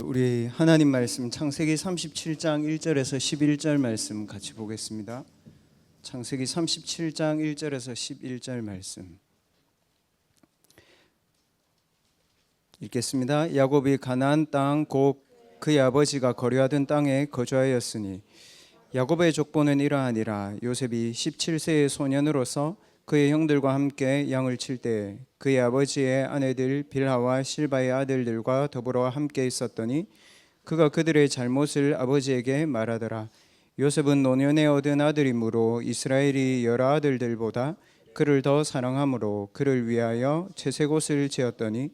우리 하나님 말씀 창세기 37장 1절에서 11절 말씀 같이 보겠습니다. 창세기 37장 1절에서 11절 말씀 읽겠습니다. 야곱이 가나안 땅 곧 그의 아버지가 거류하던 땅에 거주하였으니 야곱의 족보는 이러하니라. 요셉이 17세의 소년으로서 그의 형들과 함께 양을 칠 때에 그의 아버지의 아내들 빌하와 실바의 아들들과 더불어 함께 있었더니 그가 그들의 잘못을 아버지에게 말하더라. 요셉은 노년에 얻은 아들이므로 이스라엘이 여러 아들들보다 그를 더 사랑하므로 그를 위하여 채색옷을 지었더니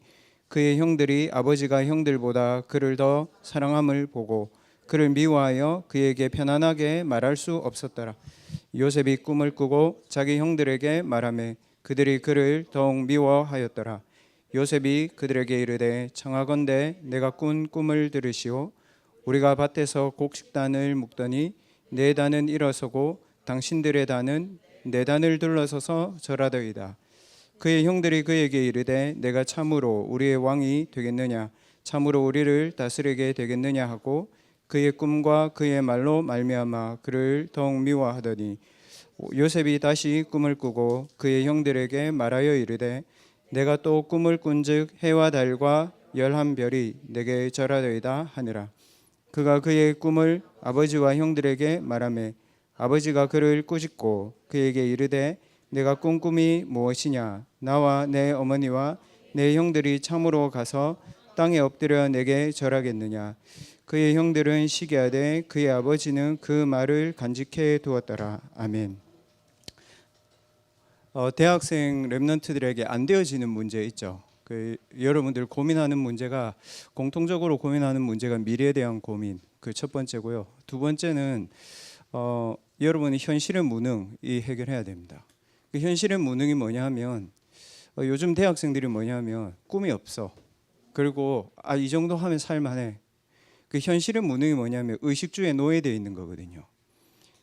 그의 형들이 아버지가 형들보다 그를 더 사랑함을 보고 그를 미워하여 그에게 편안하게 말할 수 없었더라. 요셉이 꿈을 꾸고 자기 형들에게 말하매 그들이 그를 더욱 미워하였더라. 요셉이 그들에게 이르되 청하건대 내가 꾼 꿈을 들으시오. 우리가 밭에서 곡식단을 묶더니 네 단은 일어서고 당신들의 단은 네 단을 둘러서서 절하더이다. 그의 형들이 그에게 이르되 내가 참으로 우리의 왕이 되겠느냐, 참으로 우리를 다스리게 되겠느냐 하고 그의 꿈과 그의 말로 말미암아 그를 더욱 미워하더니 요셉이 다시 꿈을 꾸고 그의 형들에게 말하여 이르되 내가 또 꿈을 꾼즉 해와 달과 열한 별이 내게 절하더이다 하니라. 그가 그의 꿈을 아버지와 형들에게 말하매 아버지가 그를 꾸짖고 그에게 이르되 내가 꾼 꿈이 무엇이냐, 나와 내 어머니와 내 형들이 참으로 가서 땅에 엎드려 내게 절하겠느냐. 그의 형들은 시기하되 그의 아버지는 그 말을 간직해 두었더라. 아멘. 대학생 랩런트들에게 안 되어지는 문제 있죠. 여러분들 고민하는 문제가, 공통적으로 고민하는 문제가 미래에 대한 고민, 그 첫 번째고요. 두 번째는 여러분이 현실의 무능이 해결해야 됩니다. 그 현실의 무능이 뭐냐 하면 요즘 대학생들이 뭐냐 하면 꿈이 없어. 그리고 이 정도 하면 살만해. 그 현실의 무능이 뭐냐면 의식주에 노예되어 있는 거거든요.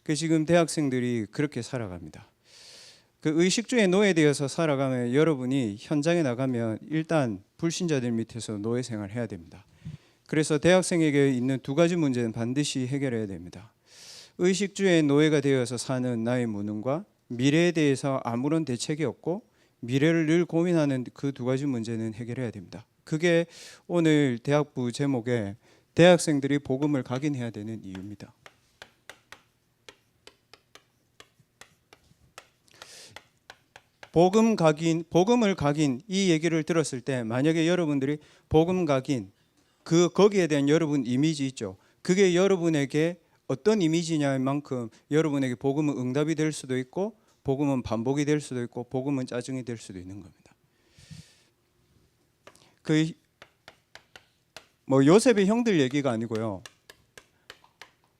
그 지금 대학생들이 그렇게 살아갑니다. 그 의식주에 노예되어서 살아가면 여러분이 현장에 나가면 일단 불신자들 밑에서 노예 생활을 해야 됩니다. 그래서 대학생에게 있는 두 가지 문제는 반드시 해결해야 됩니다. 의식주의 노예가 되어서 사는 나의 무능과 미래에 대해서 아무런 대책이 없고 미래를 늘 고민하는 그 두 가지 문제는 해결해야 됩니다. 그게 오늘 대학부 제목에 대학생들이 복음을 각인해야 되는 이유입니다. 복음을 각인 이 얘기를 들었을 때 만약에 여러분들이 복음 각인 거기에 대한 여러분 이미지 있죠. 그게 여러분에게 어떤 이미지냐의 만큼 여러분에게 복음은 응답이 될 수도 있고 복음은 반복이 될 수도 있고 복음은 짜증이 될 수도 있는 겁니다. 요셉의 형들 얘기가 아니고요.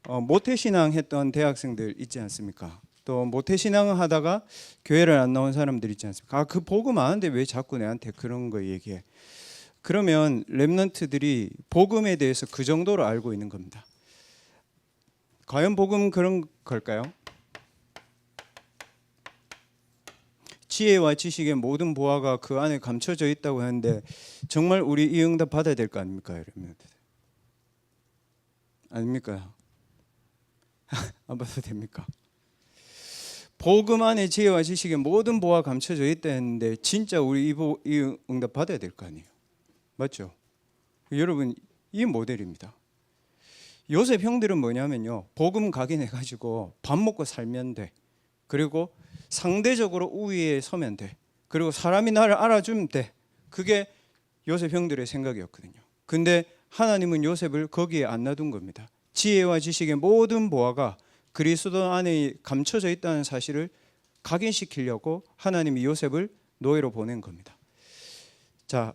모태신앙 했던 대학생들 있지 않습니까? 또 모태신앙을 하다가 교회를 안 나온 사람들 있지 않습니까? 그 복음 아는데 왜 자꾸 내한테 그런 거 얘기해? 그러면 렘넌트들이 복음에 대해서 그 정도로 알고 있는 겁니다. 과연 복음 그런 걸까요? 지혜와 지식의 모든 보화가 그 안에 감춰져 있다고 하는데 정말 우리 이 응답 받아야 될 거 아닙니까? 여러분? 아닙니까? 안 받아도 됩니까? 복음 안에 지혜와 지식의 모든 보화가 감춰져 있다 했는데 진짜 우리 이 응답 받아야 될 거 아니에요? 맞죠? 여러분 이 모델입니다. 요셉 형들은 뭐냐면요, 복음 각인해가지고 밥 먹고 살면 돼. 그리고 상대적으로 우위에 서면 돼. 그리고 사람이 나를 알아주면 돼. 그게 요셉 형들의 생각이었거든요. 근데 하나님은 요셉을 거기에 안 놔둔 겁니다. 지혜와 지식의 모든 보화가 그리스도 안에 감춰져 있다는 사실을 각인시키려고 하나님이 요셉을 노예로 보낸 겁니다. 자,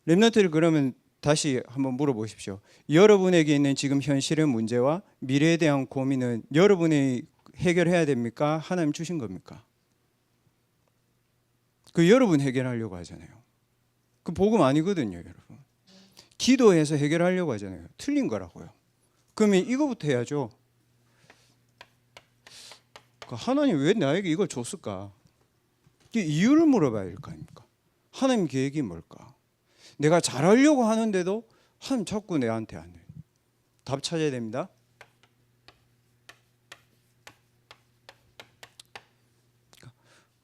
렘넌트들 그러면 다시 한번 물어보십시오. 여러분에게 있는 지금 현실의 문제와 미래에 대한 고민은 여러분이 해결해야 됩니까? 하나님 주신 겁니까? 그 여러분 해결하려고 하잖아요. 그 복음 아니거든요, 여러분. 기도해서 해결하려고 하잖아요. 틀린 거라고요. 그러면 이거부터 해야죠. 하나님 왜 나에게 이걸 줬을까? 이유를 물어봐야 될 거 아닙니까? 하나님 계획이 뭘까? 내가 잘하려고 하는데도 하나님 자꾸 내한테 안 해요. 답 찾아야 됩니다.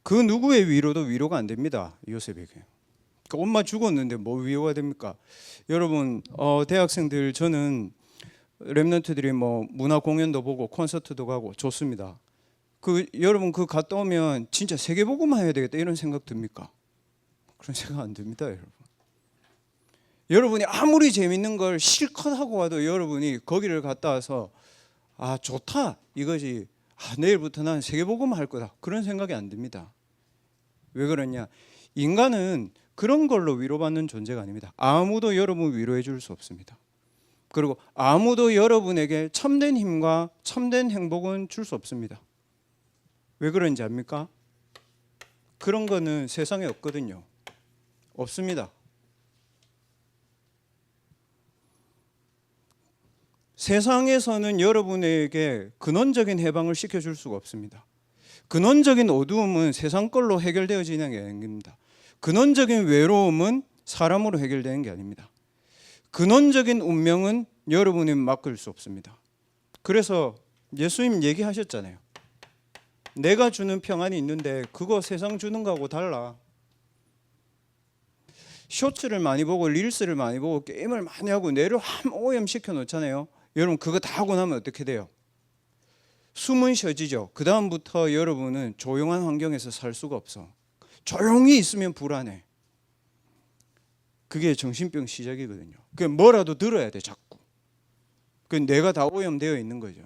그 누구의 위로도 위로가 안 됩니다. 요셉에게. 그러니까 엄마 죽었는데 뭐 위로가 됩니까? 여러분 대학생들 저는 랩런트들이 뭐 문화 공연도 보고 콘서트도 가고 좋습니다. 여러분 갔다 오면 진짜 세계복음만 해야 되겠다 이런 생각 듭니까? 그런 생각 안 듭니다, 여러분. 여러분이 아무리 재밌는 걸 실컷 하고 와도 여러분이 거기를 갔다 와서 아 좋다 이거지, 내일부터 난 세계복음 할 거다 그런 생각이 안 듭니다. 왜 그러냐? 인간은 그런 걸로 위로받는 존재가 아닙니다. 아무도 여러분 위로해 줄 수 없습니다. 그리고 아무도 여러분에게 참된 힘과 참된 행복은 줄 수 없습니다. 왜 그런지 압니까? 그런 거는 세상에 없거든요. 없습니다. 세상에서는 여러분에게 근원적인 해방을 시켜줄 수가 없습니다. 근원적인 어두움은 세상 걸로 해결되어지는 게 아닙니다. 근원적인 외로움은 사람으로 해결되는 게 아닙니다. 근원적인 운명은 여러분이 바꿀 수 없습니다. 그래서 예수님 얘기하셨잖아요. 내가 주는 평안이 있는데 그거 세상 주는 거하고 달라. 쇼츠를 많이 보고 릴스를 많이 보고 게임을 많이 하고 뇌를 오염시켜 놓잖아요. 여러분 그거 다 하고 나면 어떻게 돼요? 숨은 쉬어지죠. 그 다음부터 여러분은 조용한 환경에서 살 수가 없어. 조용히 있으면 불안해. 그게 정신병 시작이거든요. 그 뭐라도 들어야 돼 자꾸. 그 뇌가 다 오염되어 있는 거죠.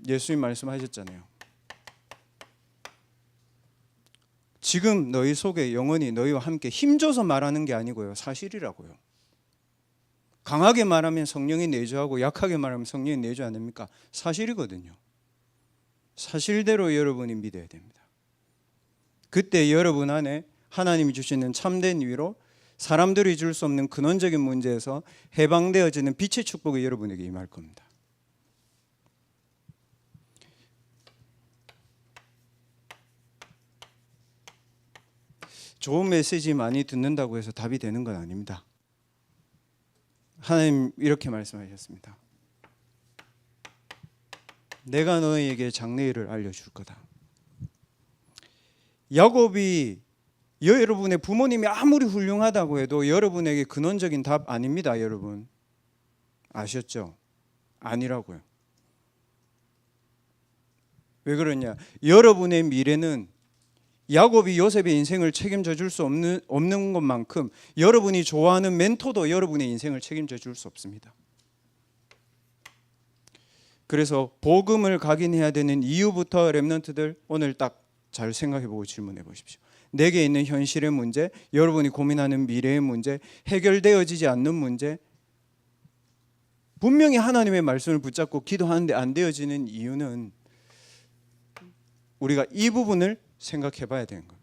예수님 말씀하셨잖아요. 지금 너희 속에 영원히 너희와 함께 힘줘서 말하는 게 아니고요. 사실이라고요. 강하게 말하면 성령이 내주하고 약하게 말하면 성령이 내주 안 됩니까? 사실이거든요. 사실대로 여러분이 믿어야 됩니다. 그때 여러분 안에 하나님이 주시는 참된 위로, 사람들이 줄 수 없는 근원적인 문제에서 해방되어지는 빛의 축복이 여러분에게 임할 겁니다. 좋은 메시지 많이 듣는다고 해서 답이 되는 건 아닙니다. 하나님 이렇게 말씀하셨습니다. 내가 너희에게 장래일을 알려줄 거다. 야곱이 여러분의 부모님이 아무리 훌륭하다고 해도 여러분에게 근원적인 답 아닙니다. 여러분 아셨죠? 아니라고요. 왜 그러냐? 여러분의 미래는 야곱이 요셉의 인생을 책임져 줄 수 없는 것만큼 여러분이 좋아하는 멘토도 여러분의 인생을 책임져 줄 수 없습니다. 그래서 복음을 각인해야 되는 이유부터 렘넌트들 오늘 딱 잘 생각해 보고 질문해 보십시오. 내게 있는 현실의 문제, 여러분이 고민하는 미래의 문제, 해결되어지지 않는 문제, 분명히 하나님의 말씀을 붙잡고 기도하는데 안 되어지는 이유는 우리가 이 부분을 생각해 봐야 되는 것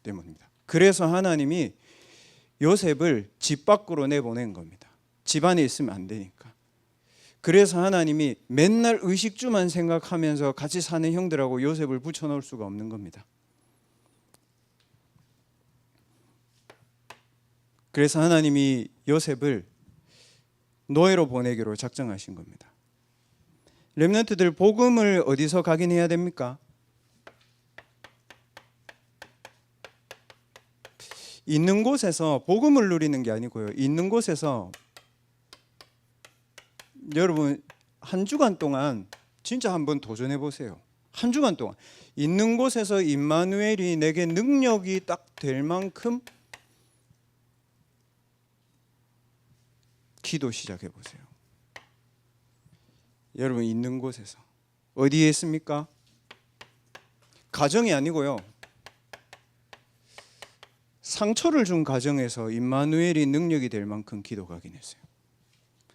때문입니다. 그래서 하나님이 요셉을 집 밖으로 내보낸 겁니다. 집 안에 있으면 안 되니까. 그래서 하나님이 맨날 의식주만 생각하면서 같이 사는 형들하고 요셉을 붙여놓을 수가 없는 겁니다. 그래서 하나님이 요셉을 노예로 보내기로 작정하신 겁니다. 렘넌트들 복음을 어디서 각인해야 됩니까? 있는 곳에서 복음을 누리는 게 아니고요. 있는 곳에서 여러분 한 주간 동안 진짜 한번 도전해 보세요. 한 주간 동안 있는 곳에서 임마누엘이 내게 능력이 딱 될 만큼 기도 시작해 보세요. 여러분 있는 곳에서 어디에 있습니까? 가정이 아니고요. 상처를 준 가정에서 임마누엘이 능력이 될 만큼 기도 각인했어요.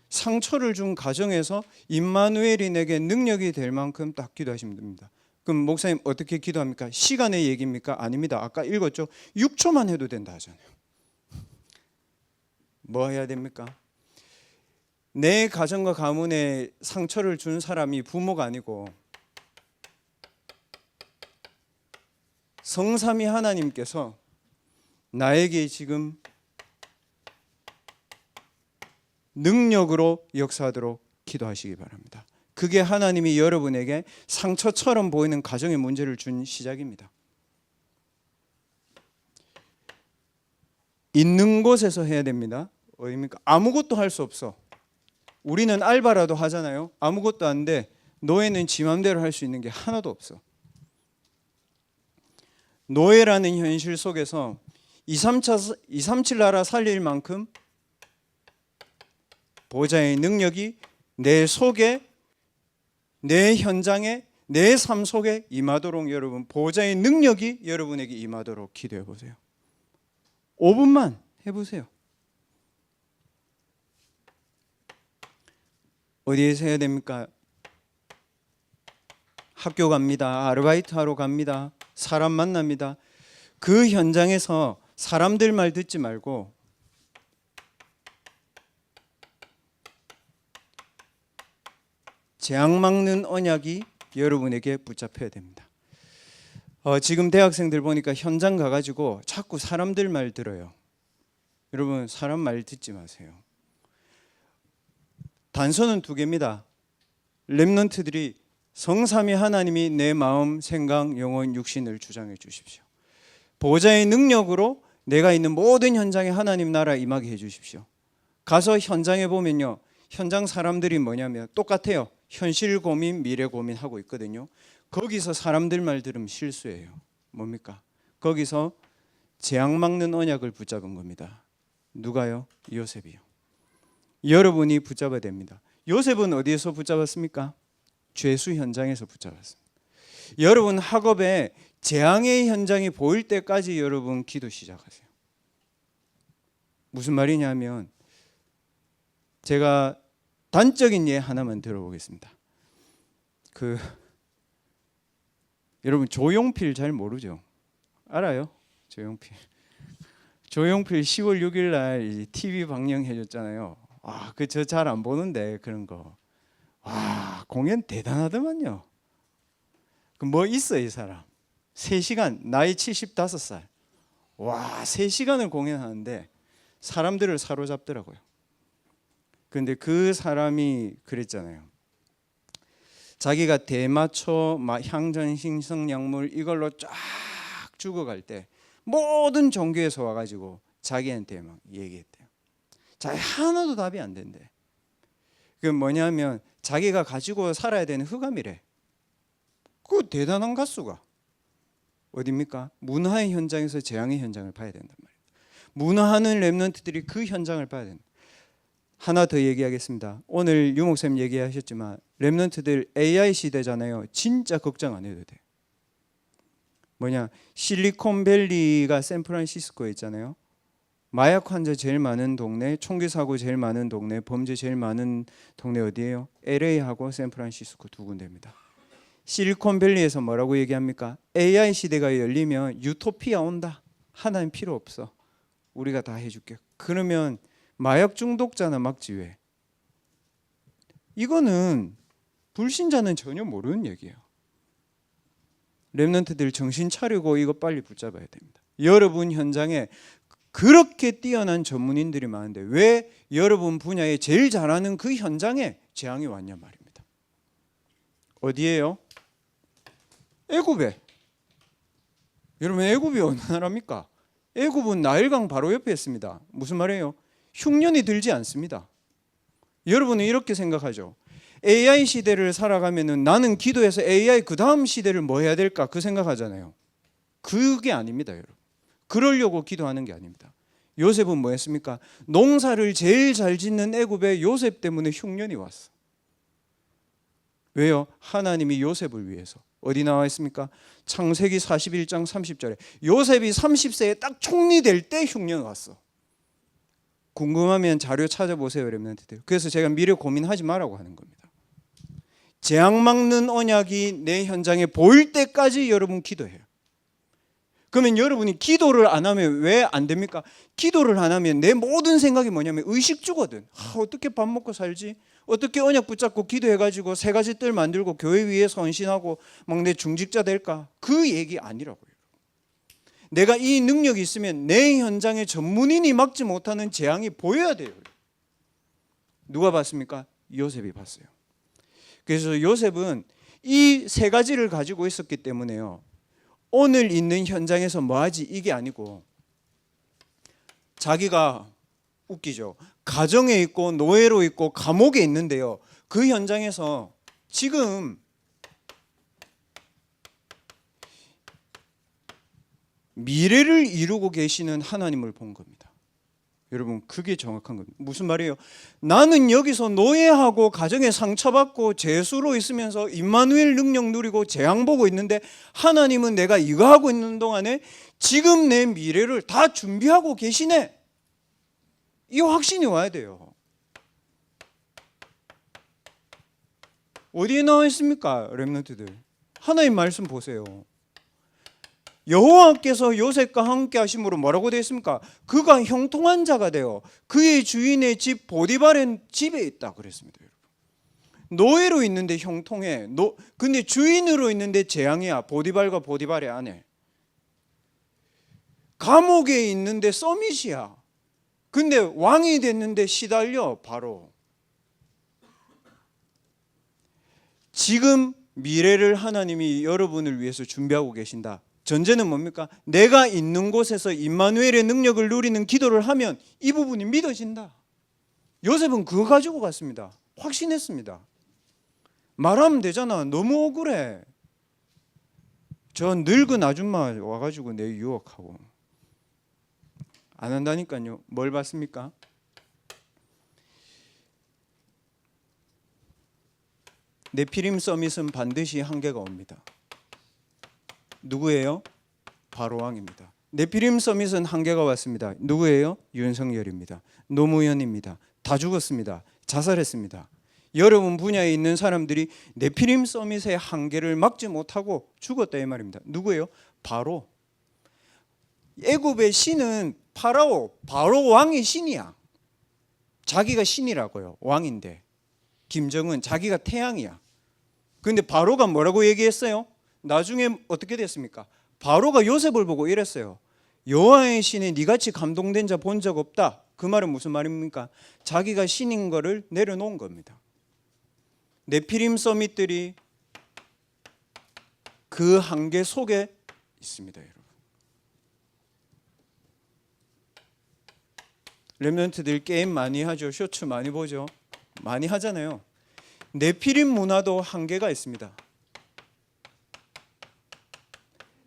상처를 준 가정에서 임마누엘이 내게 능력이 될 만큼 딱 기도하시면 됩니다. 그럼 목사님 어떻게 기도합니까? 시간의 얘기입니까? 아닙니다. 아까 읽었죠? 6초만 해도 된다 하잖아요. 뭐 해야 됩니까? 내 가정과 가문에 상처를 준 사람이 부모가 아니고 성삼위 하나님께서 나에게 지금 능력으로 역사하도록 기도하시기 바랍니다. 그게 하나님이 여러분에게 상처처럼 보이는 가정의 문제를 준 시작입니다. 있는 곳에서 해야 됩니다. 어디입니까? 아무것도 할 수 없어. 우리는 알바라도 하잖아요. 아무것도 안 돼. 노예는 지 맘대로 할 수 있는 게 하나도 없어. 노예라는 현실 속에서 237 나라 살릴 만큼 보호자의 능력이 내 속에, 내 현장에, 내 삶 속에 임하도록 여러분, 보호자의 능력이 여러분에게 임하도록 기도해 보세요. 5분만 해보세요. 어디에서 해야 됩니까? 학교 갑니다. 아르바이트 하러 갑니다. 사람 만납니다. 그 현장에서 사람들 말 듣지 말고 재앙 막는 언약이 여러분에게 붙잡혀야 됩니다. 지금 대학생들 보니까 현장 가가지고 자꾸 사람들 말 들어요. 여러분, 사람 말 듣지 마세요. 단서는 2개입니다. 렘넌트들이 성삼위 하나님이 내 마음, 생각, 영혼, 육신을 주장해 주십시오. 보호자의 능력으로 내가 있는 모든 현장에 하나님 나라 임하게 해 주십시오. 가서 현장에 보면요, 현장 사람들이 뭐냐면 똑같아요. 현실 고민, 미래 고민 하고 있거든요. 거기서 사람들 말 들으면 실수예요. 뭡니까? 거기서 재앙 막는 언약을 붙잡은 겁니다. 누가요? 요셉이요. 여러분이 붙잡아야 됩니다. 요셉은 어디에서 붙잡았습니까? 죄수 현장에서 붙잡았습니다. 여러분, 학업에 재앙의 현장이 보일 때까지 여러분 기도 시작하세요. 무슨 말이냐면, 제가 단적인 예 하나만 들어보겠습니다. 여러분, 조용필 잘 모르죠? 알아요? 조용필 10월 6일 날 TV 방영해 줬잖아요. 저 잘 안 보는데 그런 거. 공연 대단하더만요. 뭐 있어 이 사람. 3시간, 나이 75살. 3시간을 공연하는데 사람들을 사로잡더라고요. 그런데 그 사람이 그랬잖아요. 자기가 대마초, 향전신성 약물 이걸로 쫙 죽어갈 때 모든 종교에서 와가지고 자기한테 막 얘기했대요. 자기 하나도 답이 안 된대. 그 뭐냐면 자기가 가지고 살아야 되는 흑암이래. 그 대단한 가수가 어디입니까? 문화의 현장에서 재앙의 현장을 봐야 된단 말이에요. 문화하는 렘넌트들이 그 현장을 봐야 된다. 하나 더 얘기하겠습니다. 오늘 유 목사님 얘기하셨지만 렘넌트들 AI 시대잖아요. 진짜 걱정 안 해도 돼. 실리콘밸리가 샌프란시스코에 있잖아요. 마약 환자 제일 많은 동네, 총기 사고 제일 많은 동네, 범죄 제일 많은 동네 어디예요? LA하고 샌프란시스코 2군데입니다. 실리콘밸리에서 뭐라고 얘기합니까? AI 시대가 열리면 유토피아 온다. 하나님 필요 없어. 우리가 다 해줄게. 그러면 마약 중독자나 막지 왜? 이거는 불신자는 전혀 모르는 얘기예요. 렘넌트들 정신 차리고 이거 빨리 붙잡아야 됩니다. 여러분 현장에 그렇게 뛰어난 전문인들이 많은데 왜 여러분 분야에 제일 잘하는 그 현장에 재앙이 왔냐 말입니다. 어디예요? 애굽에. 여러분, 애굽이 어느 나라입니까? 애굽은 나일강 바로 옆에 있습니다. 무슨 말이에요? 흉년이 들지 않습니다. 여러분은 이렇게 생각하죠. AI 시대를 살아가면은 나는 기도해서 AI 그 다음 시대를 뭐 해야 될까 그 생각하잖아요. 그게 아닙니다, 여러분. 그러려고 기도하는 게 아닙니다. 요셉은 뭐 했습니까? 농사를 제일 잘 짓는 애굽에 요셉 때문에 흉년이 왔어. 왜요? 하나님이 요셉을 위해서. 어디 나와 있습니까? 창세기 41장 30절에 요셉이 30세에 딱 총리 될 때 흉년 왔어. 궁금하면 자료 찾아보세요, 렘넌트들. 그래서 제가 미래 고민하지 말라고 하는 겁니다. 재앙 막는 언약이 내 현장에 보일 때까지 여러분 기도해요. 그러면 여러분이 기도를 안 하면 왜 안 됩니까? 기도를 안 하면 내 모든 생각이 뭐냐면 의식주거든. 어떻게 밥 먹고 살지? 어떻게 언약 붙잡고 기도해가지고 3가지 뜰 만들고 교회 위에 헌신하고 막 내 중직자 될까? 그 얘기 아니라고요. 내가 이 능력이 있으면 내 현장에 전문인이 막지 못하는 재앙이 보여야 돼요. 누가 봤습니까? 요셉이 봤어요. 그래서 요셉은 이 세 가지를 가지고 있었기 때문에요, 오늘 있는 현장에서 뭐하지 이게 아니고, 자기가 웃기죠. 가정에 있고 노예로 있고 감옥에 있는데요, 그 현장에서 지금 미래를 이루고 계시는 하나님을 본 겁니다. 여러분, 그게 정확한 겁니다. 무슨 말이에요? 나는 여기서 노예하고 가정에 상처받고 죄수로 있으면서 임마누엘 능력 누리고 재앙 보고 있는데, 하나님은 내가 이거 하고 있는 동안에 지금 내 미래를 다 준비하고 계시네. 이 확신이 와야 돼요. 어디에 나와 있습니까, 렘넌트들? 하나님 말씀 보세요. 여호와께서 요셉과 함께 하심으로 뭐라고 되어 있습니까? 그가 형통한 자가 되어 그의 주인의 집 보디발의 집에 있다 그랬습니다. 여러분, 노예로 있는데 형통해. 근데 주인으로 있는데 재앙이야. 보디발과 보디발의 아내. 감옥에 있는데 서밋이야. 근데 왕이 됐는데 시달려. 바로 지금 미래를 하나님이 여러분을 위해서 준비하고 계신다. 전제는 뭡니까? 내가 있는 곳에서 임마누엘의 능력을 누리는 기도를 하면 이 부분이 믿어진다. 요셉은 그거 가지고 갔습니다. 확신했습니다. 말하면 되잖아. 너무 억울해. 저 늙은 아줌마 와가지고 내 유혹하고. 안 한다니까요. 뭘 봤습니까? 네피림 서밋은 반드시 한계가 옵니다. 누구예요? 바로 왕입니다. 네피림 서밋은 한계가 왔습니다. 누구예요? 윤석열입니다. 노무현입니다. 다 죽었습니다. 자살했습니다. 여러분 분야에 있는 사람들이 네피림 서밋의 한계를 막지 못하고 죽었다 이 말입니다. 누구예요? 바로 애굽의 신은 파라오, 바로 왕이 신이야. 자기가 신이라고요. 왕인데. 김정은 자기가 태양이야. 근데 바로가 뭐라고 얘기했어요? 나중에 어떻게 됐습니까? 바로가 요셉을 보고 이랬어요. 여호와의 신에 니같이 감동된 자 본 적 없다. 그 말은 무슨 말입니까? 자기가 신인 거를 내려놓은 겁니다. 네피림 서밋들이 그 한계 속에 있습니다. 여러분, 렘넌트들 게임 많이 하죠. 쇼츠 많이 보죠. 많이 하잖아요. 네피림 문화도 한계가 있습니다.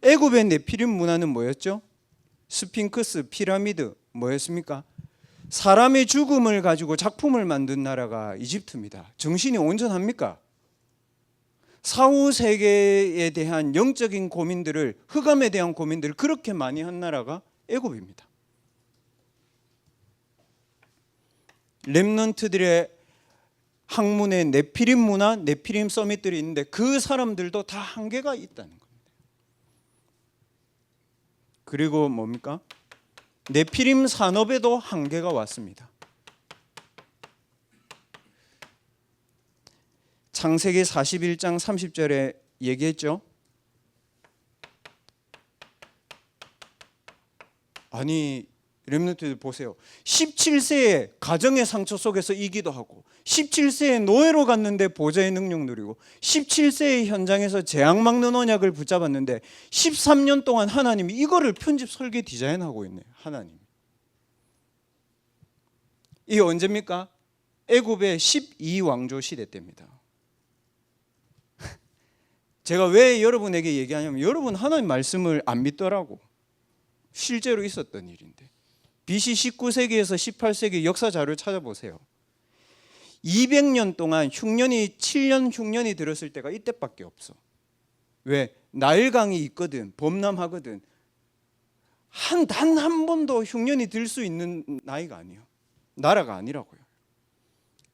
애굽의 네피림 문화는 뭐였죠? 스핑크스, 피라미드, 뭐였습니까? 사람의 죽음을 가지고 작품을 만든 나라가 이집트입니다. 정신이 온전합니까? 사후 세계에 대한 영적인 고민들을, 흑암에 대한 고민들을 그렇게 많이 한 나라가 애굽입니다. 렘넌트들의 학문에 네피림 문화, 네피림 서밋들이 있는데 그 사람들도 다 한계가 있다는 겁니다. 그리고 뭡니까? 네피림 산업에도 한계가 왔습니다. 창세기 41장 30절에 얘기했죠. 아니, 렘넌트들 보세요. 17세에 가정의 상처 속에서 이기도 하고, 17세에 노예로 갔는데 보좌의 능력 누리고, 17세의 현장에서 재앙 막는 언약을 붙잡았는데 13년 동안 하나님이 이거를 편집 설계 디자인하고 있네요. 하나님. 이게 언제입니까? 애굽의 12왕조 시대 때입니다. 제가 왜 여러분에게 얘기하냐면, 여러분 하나님 말씀을 안 믿더라고. 실제로 있었던 일인데. BC 19세기에서 18세기 역사 자료를 찾아보세요. 200년 동안 흉년이 7년 흉년이 들었을 때가 이때밖에 없어. 왜? 나일강이 있거든. 범람하거든. 단 한 번도 흉년이 들 수 있는 나이가 아니에요. 나라가 아니라고요.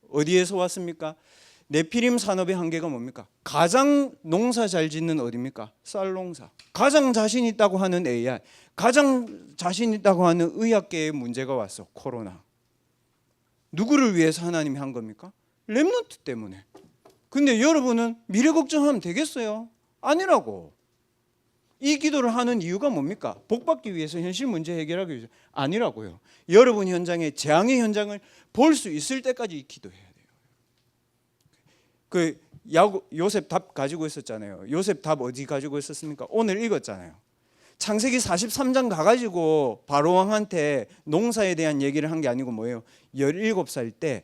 어디에서 왔습니까? 네피림 산업의 한계가 뭡니까? 가장 농사 잘 짓는 어디입니까? 쌀농사. 가장 자신 있다고 하는 AI, 가장 자신 있다고 하는 의학계의 문제가 왔어. 코로나. 누구를 위해서 하나님이 한 겁니까? 렘넌트 때문에. 근데 여러분은 미래 걱정하면 되겠어요? 아니라고. 이 기도를 하는 이유가 뭡니까? 복받기 위해서, 현실 문제 해결하기 위해서 아니라고요. 여러분 현장에 재앙의 현장을 볼 수 있을 때까지 기도해야 돼요. 그 요셉 답 가지고 있었잖아요. 요셉 답 어디 가지고 있었습니까? 오늘 읽었잖아요. 창세기 43장 가가지고 바로왕한테 농사에 대한 얘기를 한 게 아니고 뭐예요? 17살 때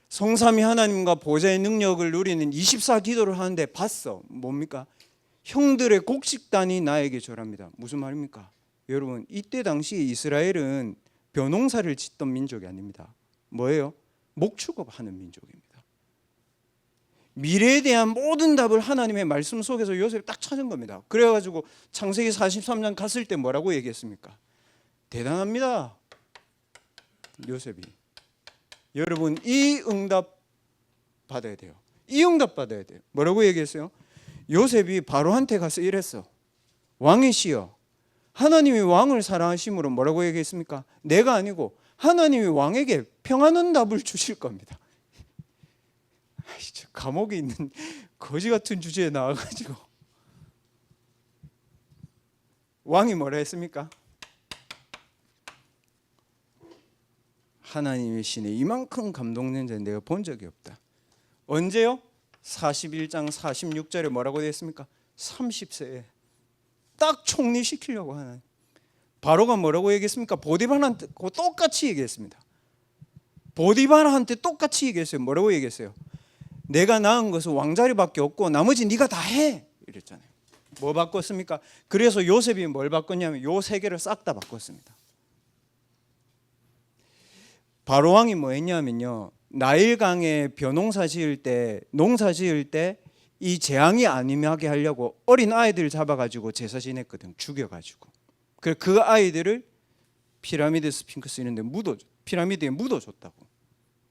성삼위 하나님과 보좌의 능력을 누리는 24 기도를 하는데 봤어. 뭡니까? 형들의 곡식단이 나에게 절합니다. 무슨 말입니까? 여러분, 이때 당시 이스라엘은 벼농사를 짓던 민족이 아닙니다. 뭐예요? 목축업하는 민족입니다. 미래에 대한 모든 답을 하나님의 말씀 속에서 요셉이 딱 찾은 겁니다. 그래가지고 창세기 43장 갔을 때 뭐라고 얘기했습니까? 대단합니다, 요셉이. 여러분, 이 응답 받아야 돼요. 이 응답 받아야 돼요. 뭐라고 얘기했어요? 요셉이 바로한테 가서 이랬어. 왕이시여, 하나님이 왕을 사랑하심으로 뭐라고 얘기했습니까? 내가 아니고 하나님이 왕에게 평안한 답을 주실 겁니다. 감옥에 있는 거지 같은 주제에 나와가지고 왕이 뭐라 했습니까? 하나님이시네, 이만큼 감동된 자 내가 본 적이 없다. 언제요? 41장 46절에 뭐라고 되어 있습니까? 30세에 딱 총리시키려고 하는. 바로가 뭐라고 얘기했습니까? 보디발한테 똑같이 얘기했습니다. 보디발한테 똑같이 얘기했어요. 뭐라고 얘기했어요? 내가 낳은 것은 왕자리밖에 없고 나머지 네가 다 해, 이랬잖아요. 뭐 바꿨습니까? 그래서 요셉이 뭘 바꿨냐면 요 세 개를 싹 다 바꿨습니다. 바로 왕이 뭐 했냐면요, 나일강에 벼농사 지을 때, 농사 지을 때 이 재앙이 안 임하게 하려고 어린 아이들 잡아가지고 제사 지냈거든, 죽여가지고. 그래서 그 아이들을 피라미드 스핑크스 이런 데 피라미드에 묻어줬다고.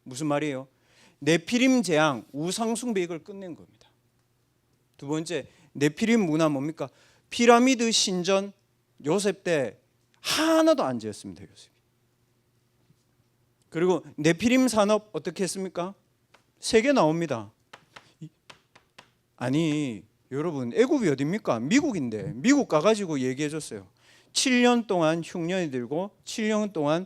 무슨 말이에요? 네피림 재앙, 우상숭배, 이걸 끝낸 겁니다. 두 번째, 네피림 문화 뭡니까? 피라미드 신전 요셉 때 하나도 안 지었습니다, 요셉이. 그리고 네피림 산업 어떻게 했습니까? 3개 나옵니다. 아니 여러분, 애굽이 어딥니까? 미국인데 미국 가가지고 얘기해 줬어요. 7년 동안 흉년이 들고 7년 동안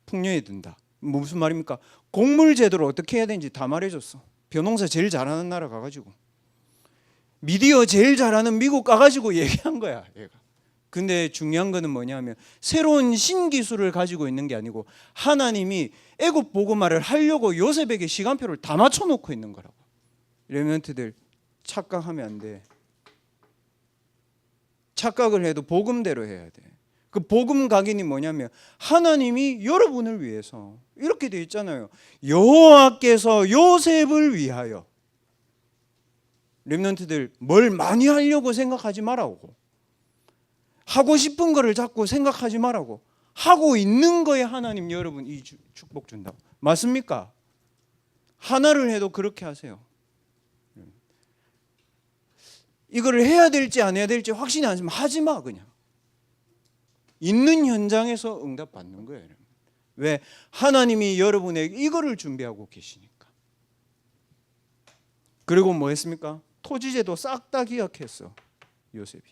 풍년이 든다. 무슨 말입니까? 곡물 제도를 어떻게 해야 되는지 다 말해줬어. 벼농사 제일 잘하는 나라 가가지고, 미디어 제일 잘하는 미국 가가지고 얘기한 거야, 얘가. 근데 중요한 거는 뭐냐면 새로운 신기술을 가지고 있는 게 아니고 하나님이 애굽 복음화를 하려고 요셉에게 시간표를 다 맞춰놓고 있는 거라고. 레멘트들 착각하면 안 돼. 착각을 해도 복음대로 해야 돼. 그 복음 각인이 뭐냐면 하나님이 여러분을 위해서 이렇게 돼 있잖아요. 여호와께서 요셉을 위하여. 렘넌트들 뭘 많이 하려고 생각하지 말라고. 하고 싶은 거를 자꾸 생각하지 말라고. 하고 있는 거에 하나님 여러분 이 축복 준다고. 맞습니까? 하나를 해도 그렇게 하세요. 이거를 해야 될지 안 해야 될지 확신이 안 되면 하지 마, 그냥. 있는 현장에서 응답 받는 거예요, 여러분. 왜? 하나님이 여러분에게 이거를 준비하고 계시니까. 그리고 뭐 했습니까? 토지제도 싹 다 기억했어, 요셉이.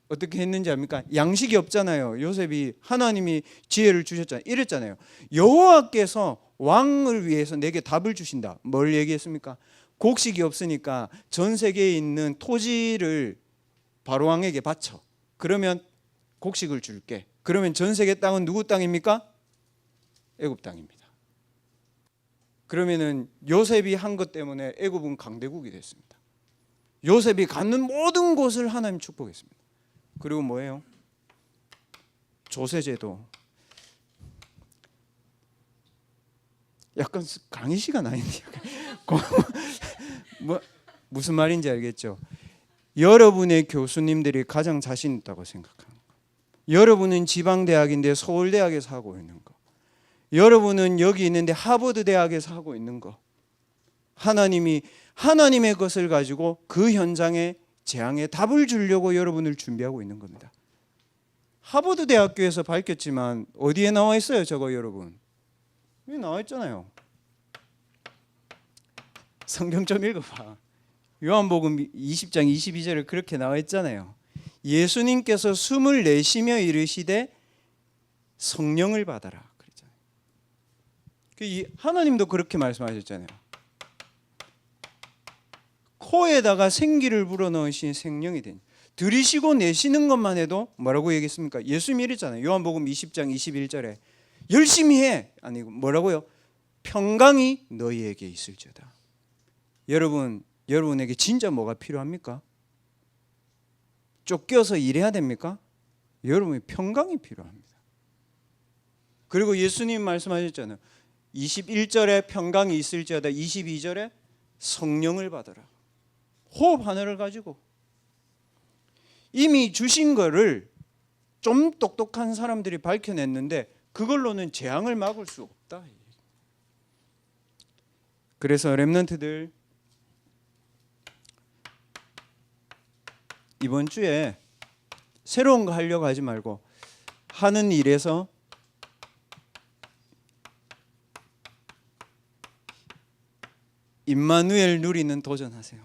어떻게 했는지 압니까? 양식이 없잖아요. 요셉이 하나님이 지혜를 주셨잖아요. 이랬잖아요. 여호와께서 왕을 위해서 내게 답을 주신다. 뭘 얘기했습니까? 곡식이 없으니까 전 세계에 있는 토지를 바로 왕에게 바쳐. 그러면 곡식을 줄게. 그러면 전 세계 땅은 누구 땅입니까? 애굽 땅입니다. 그러면은 요셉이 한 것 때문에 애굽은 강대국이 됐습니다. 요셉이 갖는 모든 곳을 하나님 축복했습니다. 그리고 뭐예요? 조세제도. 약간 강의 시간 아닌데 뭐 무슨 말인지 알겠죠? 여러분의 교수님들이 가장 자신 있다고 생각하는 거. 여러분은 지방대학인데 서울대학에서 하고 있는 거. 여러분은 여기 있는데 하버드 대학에서 하고 있는 거. 하나님이 하나님의 것을 가지고 그 현장에 재앙에 답을 주려고 여러분을 준비하고 있는 겁니다. 하버드 대학교에서 밝혔지만 어디에 나와 있어요, 저거 여러분? 여기 나와 있잖아요. 성경 좀 읽어봐. 요한복음 20장 22절에 그렇게 나와 있잖아요. 예수님께서 숨을 내쉬며 이르시되 성령을 받아라 그랬잖아요. 하나님도 그렇게 말씀하셨잖아요. 코에다가 생기를 불어넣으신 생명이 되니 들이쉬고 내쉬는 것만 해도 뭐라고 얘기했습니까? 예수님이 이랬잖아요. 요한복음 20장 21절에 열심히 해 아니고 뭐라고요? 평강이 너희에게 있을지어다. 여러분에게 진짜 뭐가 필요합니까? 쫓겨서 일해야 됩니까? 여러분이 평강이 필요합니다. 그리고 예수님 말씀하셨잖아요. 21절에 평강이 있을지어다, 22절에 성령을 받아라. 호흡 하나를 가지고 이미 주신 거를 좀 똑똑한 사람들이 밝혀냈는데 그걸로는 재앙을 막을 수 없다. 그래서 렘넌트들 이번 주에 새로운 거 하려고 하지 말고 하는 일에서 임마누엘 누리는 도전하세요.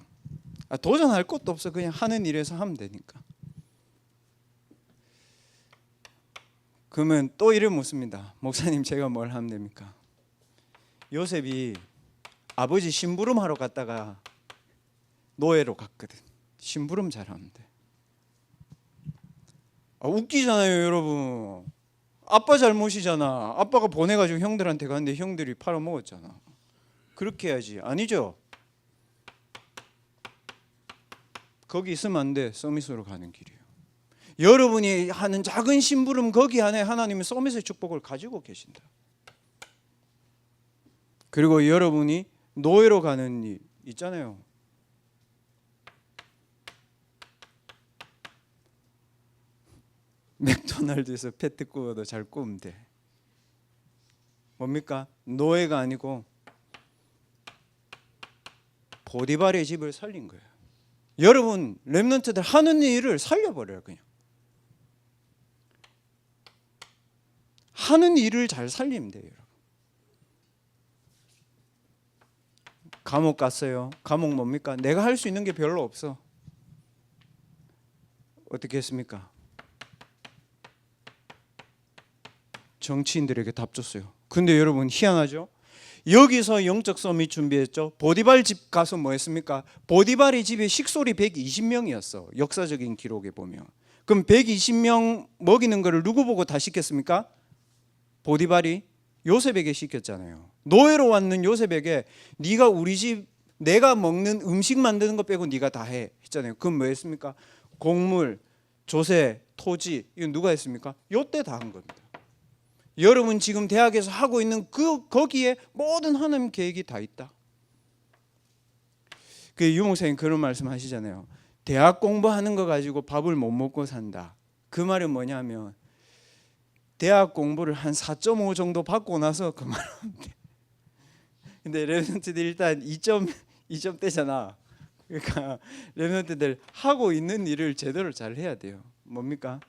도전할 것도 없어. 그냥 하는 일에서 하면 되니까. 그러면 또 이를 묻습니다. 목사님 제가 뭘 하면 됩니까? 요셉이 아버지 심부름하러 갔다가 노예로 갔거든. 심부름 잘하는데. 웃기잖아요 여러분. 아빠 잘못이잖아. 아빠가 보내가지고 형들한테 갔는데 형들이 팔아먹었잖아. 그렇게 해야지. 아니죠? 거기 있으면 안 돼. 서밋으로 가는 길이에요. 여러분이 하는 작은 심부름 거기 안에 하나님은 서밋의 축복을 가지고 계신다. 그리고 여러분이 노예로 가는 일 있잖아요. 맥도날드에서 패트 구워도 잘 구우면 돼. 뭡니까? 노예가 아니고 보디발의 집을 살린 거예요. 여러분 렘넌트들 하는 일을 살려버려요. 그냥 하는 일을 잘 살리면 돼요. 감옥 갔어요. 감옥 뭡니까? 내가 할 수 있는 게 별로 없어. 어떻게 했습니까? 정치인들에게 답 줬어요. 근데 여러분 희한하죠? 여기서 영적 서밋 준비했죠. 보디발 집 가서 뭐 했습니까? 보디발의 집에 식솔이 120명이었어. 역사적인 기록에 보면. 그럼 120명 먹이는 거를 누구 보고 다 시켰습니까? 보디발이 요셉에게 시켰잖아요. 노예로 왔는 요셉에게 네가 우리 집 내가 먹는 음식 만드는 거 빼고 네가 다 해 했잖아요. 그럼 뭐 했습니까? 곡물, 조세, 토지 이건 누가 했습니까? 요때 다 한 겁니다. 여러분 지금 대학에서 하고 있는 거기에 모든 하나님 계획이 다 있다. 그 유목사님 그런 말씀 하시잖아요. 대학 공부하는 거 가지고 밥을 못 먹고 산다. 그 말은 뭐냐면 대학 공부를 한 4.5 정도 받고 나서 그 말 하면 돼. 근데 렘넌트들 일단 2점대잖아. 그러니까 렘넌트들 하고 있는 일을 제대로 잘 해야 돼요. 뭡니까?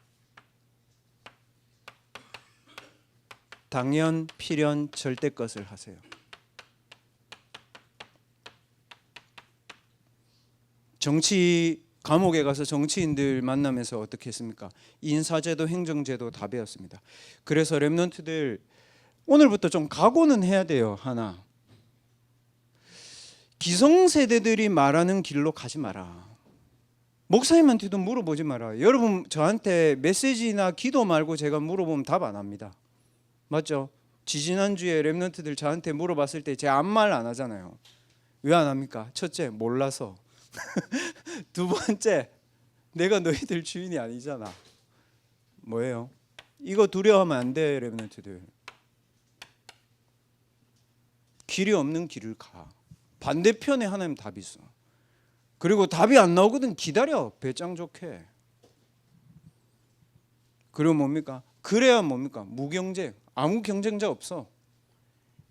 당연, 필연, 절대 것을 하세요. 정치 감옥에 가서 정치인들 만나면서 어떻게 했습니까? 인사제도, 행정제도 다 배웠습니다. 그래서 렘넌트들 오늘부터 좀 각오는 해야 돼요. 하나, 기성세대들이 말하는 길로 가지 마라. 목사님한테도 물어보지 마라. 여러분 저한테 메시지나 기도 말고 제가 물어보면 답 안 합니다. 맞죠? 지지난주에 렘넌트들 저한테 물어봤을 때 제가 아무 말 안 하잖아요. 왜 안 합니까? 첫째, 몰라서. 두 번째, 내가 너희들 주인이 아니잖아. 뭐예요? 이거 두려워하면 안 돼, 렘넌트들. 길이 없는 길을 가. 반대편에 하나님 답이 있어. 그리고 답이 안 나오거든 기다려. 배짱 좋게. 그리고 뭡니까? 그래야 뭡니까? 무경쟁. 아무 경쟁자 없어.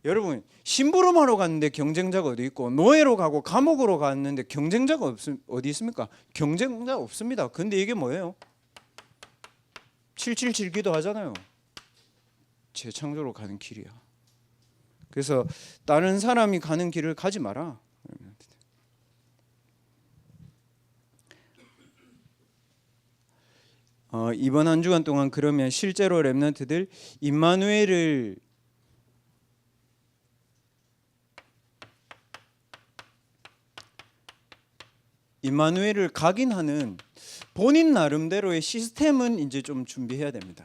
여러분 심부름하러 갔는데 경쟁자가 어디 있고 노예로 가고 감옥으로 갔는데 경쟁자가 어디 있습니까? 경쟁자 없습니다. 근데 이게 뭐예요? 777 기도하잖아요. 재창조로 가는 길이야. 그래서 다른 사람이 가는 길을 가지 마라. 이번 한 주간 동안 그러면 실제로 렘넌트들 임마누엘을 각인하는 본인 나름대로의 시스템은 이제 좀 준비해야 됩니다.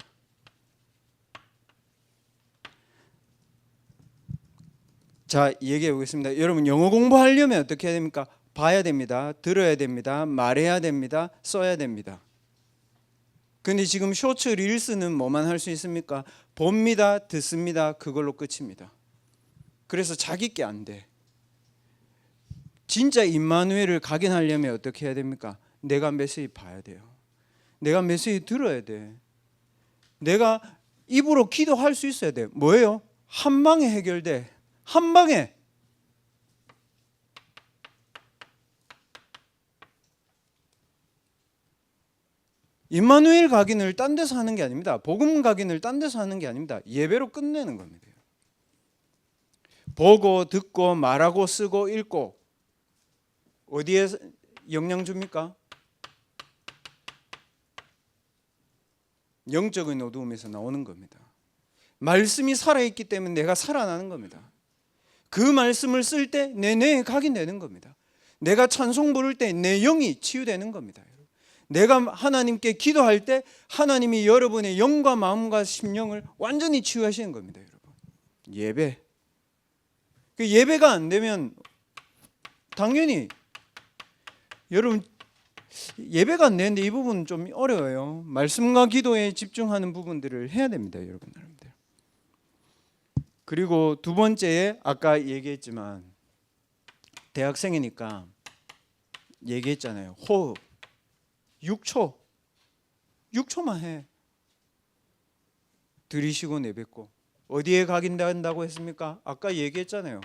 자, 얘기해 보겠습니다. 여러분 영어 공부하려면 어떻게 해야 됩니까? 봐야 됩니다. 들어야 됩니다. 말해야 됩니다. 써야 됩니다. 근데 지금 쇼츠 릴스는 뭐만 할 수 있습니까? 봅니다. 듣습니다. 그걸로 끝입니다. 그래서 자기 게 안 돼. 진짜 임마누엘을 각인하려면 어떻게 해야 됩니까? 내가 메시지 봐야 돼요. 내가 메시지 들어야 돼. 내가 입으로 기도할 수 있어야 돼. 뭐예요? 한 방에 해결돼. 한 방에. 임마누엘 각인을 딴 데서 하는 게 아닙니다. 복음 각인을 딴 데서 하는 게 아닙니다. 예배로 끝내는 겁니다. 보고 듣고 말하고 쓰고 읽고 어디에 영향 줍니까? 영적인 어두움에서 나오는 겁니다. 말씀이 살아있기 때문에 내가 살아나는 겁니다. 그 말씀을 쓸 때 내 뇌에 각인되는 겁니다. 내가 찬송 부를 때 내 영이 치유되는 겁니다. 내가 하나님께 기도할 때 하나님이 여러분의 영과 마음과 심령을 완전히 치유하시는 겁니다. 여러분, 예배. 그 예배가 안 되면 당연히 여러분 예배가 안 되는데 이 부분은 좀 어려워요. 말씀과 기도에 집중하는 부분들을 해야 됩니다. 여러분 나름대로. 그리고 두 번째에 아까 얘기했지만 대학생이니까 얘기했잖아요. 호흡 6초만 해. 들이쉬고 내뱉고. 어디에 각인된다고 했습니까? 아까 얘기했잖아요.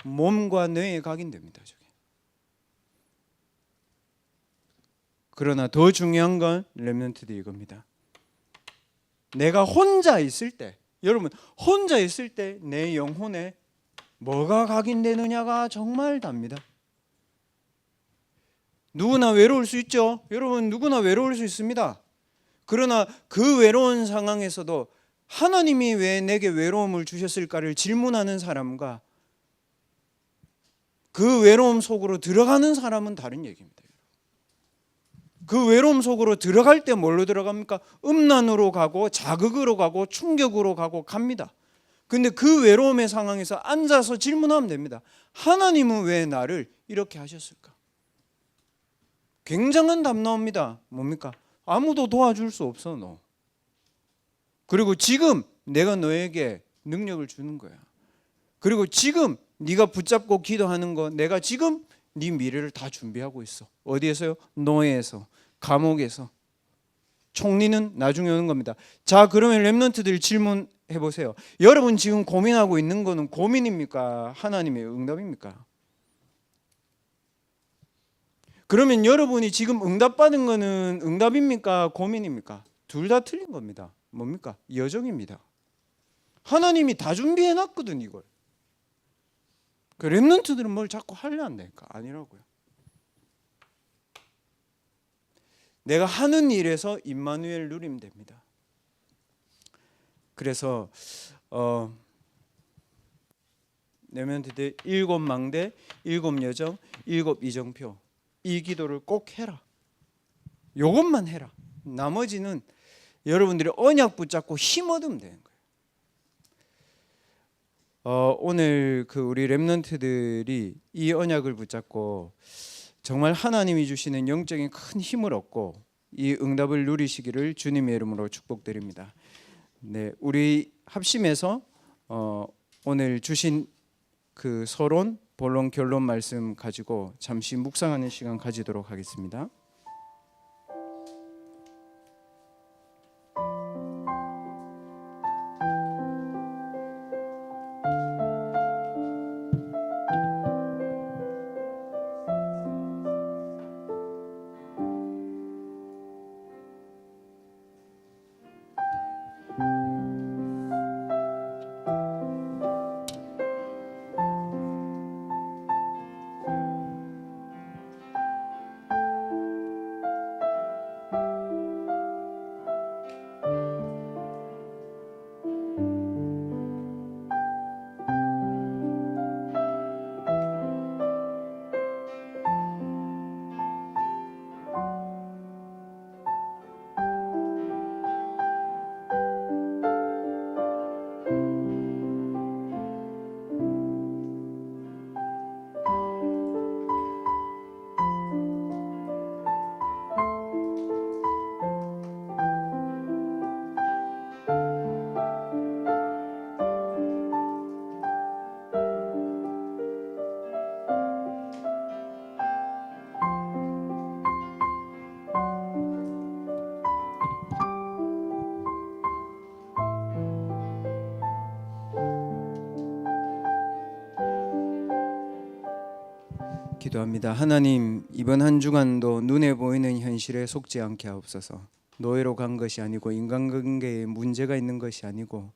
몸과 뇌에 각인됩니다. 저게. 그러나 더 중요한 건 렘넌트도 이겁니다. 내가 혼자 있을 때, 여러분 혼자 있을 때 내 영혼에 뭐가 각인되느냐가 정말 답니다. 누구나 외로울 수 있죠. 여러분 누구나 외로울 수 있습니다. 그러나 그 외로운 상황에서도 하나님이 왜 내게 외로움을 주셨을까를 질문하는 사람과 그 외로움 속으로 들어가는 사람은 다른 얘기입니다. 그 외로움 속으로 들어갈 때 뭘로 들어갑니까? 음란으로 가고 자극으로 가고 충격으로 가고 갑니다. 근데 그 외로움의 상황에서 앉아서 질문하면 됩니다. 하나님은 왜 나를 이렇게 하셨을까? 굉장한 답 나옵니다. 뭡니까? 아무도 도와줄 수 없어 너. 그리고 지금 내가 너에게 능력을 주는 거야. 그리고 지금 네가 붙잡고 기도하는 거 내가 지금 네 미래를 다 준비하고 있어. 어디에서요? 노예에서, 감옥에서. 총리는 나중에 오는 겁니다. 자, 그러면 렘넌트들 질문해 보세요. 여러분 지금 고민하고 있는 거는 고민입니까? 하나님의 응답입니까? 그러면 여러분이 지금 응답받은 거는 응답입니까? 고민입니까? 둘 다 틀린 겁니다. 뭡니까? 여정입니다. 하나님이 다 준비해 놨거든 이걸. 그 렘넌트들은 뭘 자꾸 하려 한다니까. 아니라고요. 내가 하는 일에서 임마누엘 누리면 됩니다. 그래서 렘넌트들 7망대, 7여정, 7이정표 이 기도를 꼭 해라. 이것만 해라. 나머지는 여러분들이 언약 붙잡고 힘 얻으면 되는 거예요. 오늘 그 우리 렘넌트들이 이 언약을 붙잡고 정말 하나님이 주시는 영적인 큰 힘을 얻고 이 응답을 누리시기를 주님의 이름으로 축복드립니다. 네, 우리 합심해서 오늘 주신 그 서론, 본론, 결론 말씀 가지고 잠시 묵상하는 시간 가지도록 하겠습니다. 기도합니다. 하나님, 이번 한 주간도 눈에 보이는 현실에 속지 않게 하옵소서. 노예로 간 것이 아니고 인간관계에 문제가 있는 것이 아니고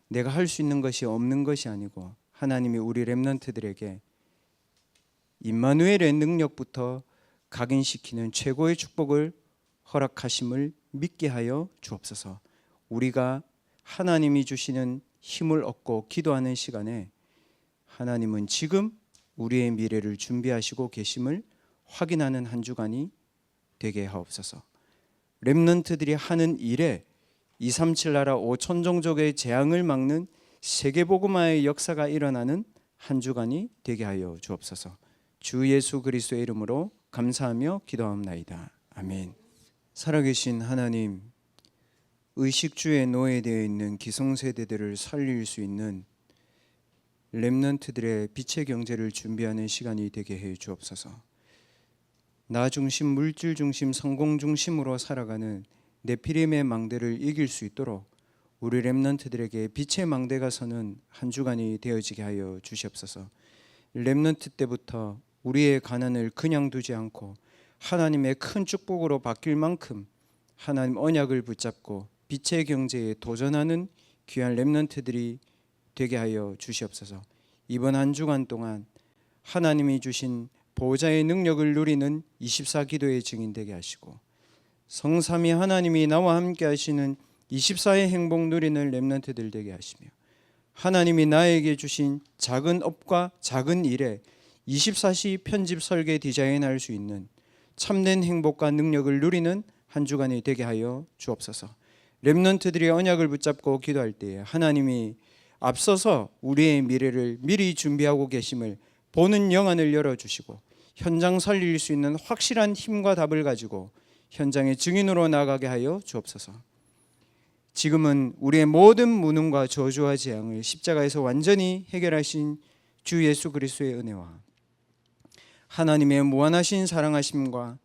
내가 할 수 있는 것이 없는 것이 아니고 하나님이 우리 렘넌트들에게 임마누엘의 능력부터 각인시키는 최고의 축복을 허락하심을 믿게 하여 주옵소서. 우리가 하나님이 주시는 힘을 얻고 기도하는 시간에 하나님은 지금 우리의 미래를 준비하시고 계심을 확인하는 한 주간이 되게 하옵소서. 렘넌트들이 하는 일에 237 나라 5천 종족의 재앙을 막는 세계복음화의 역사가 일어나는 한 주간이 되게 하여 주옵소서. 주 예수 그리스도의 이름으로 감사하며 기도합나이다. 아멘. 살아계신 하나님, 의식주에 노예되어 있는 기성세대들을 살릴 수 있는 렘넌트들의 빛의 경제를 준비하는 시간이 되게 해 주옵소서. 나 중심, 물질 중심, 성공 중심으로 살아가는 네피림의 망대를 이길 수 있도록 우리 렘넌트들에게 빛의 망대가 서는 한 주간이 되어지게 하여 주시옵소서. 렘넌트 때부터 우리의 가난을 그냥 두지 않고 하나님의 큰 축복으로 바뀔 만큼 하나님 언약을 붙잡고 빛의 경제에 도전하는 귀한 렘넌트들이 되게 하여 주시옵소서. 이번 한 주간 동안 하나님이 주신 보호자의 능력을 누리는 24기도의 증인 되게 하시고 성삼위 하나님이 나와 함께 하시는 24의 행복 누리는 렘넌트들 되게 하시며 하나님이 나에게 주신 작은 업과 작은 일에 24시 편집 설계 디자인할 수 있는 참된 행복과 능력을 누리는 한 주간이 되게 하여 주옵소서. 렘넌트들이 언약을 붙잡고 기도할 때에 하나님이 앞서서 우리의 미래를 미리 준비하고 계심을 보는 영안을 열어주시고 현장 살릴 수 있는 확실한 힘과 답을 가지고 현장의 증인으로 나가게 하여 주옵소서. 지금은 우리의 모든 무능과 저주와 재앙을 십자가에서 완전히 해결하신 주 예수 그리스도의 은혜와 하나님의 무한하신 사랑하심과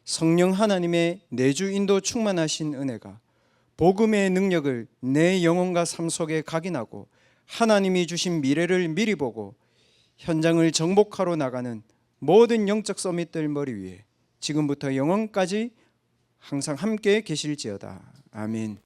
성령 하나님의 내주 인도 충만하신 은혜가 복음의 능력을 내 영혼과 삶 속에 각인하고 하나님이 주신 미래를 미리 보고 현장을 정복하러 나가는 모든 영적 서밋들 머리 위에 지금부터 영원까지 항상 함께 계실지어다. 아멘.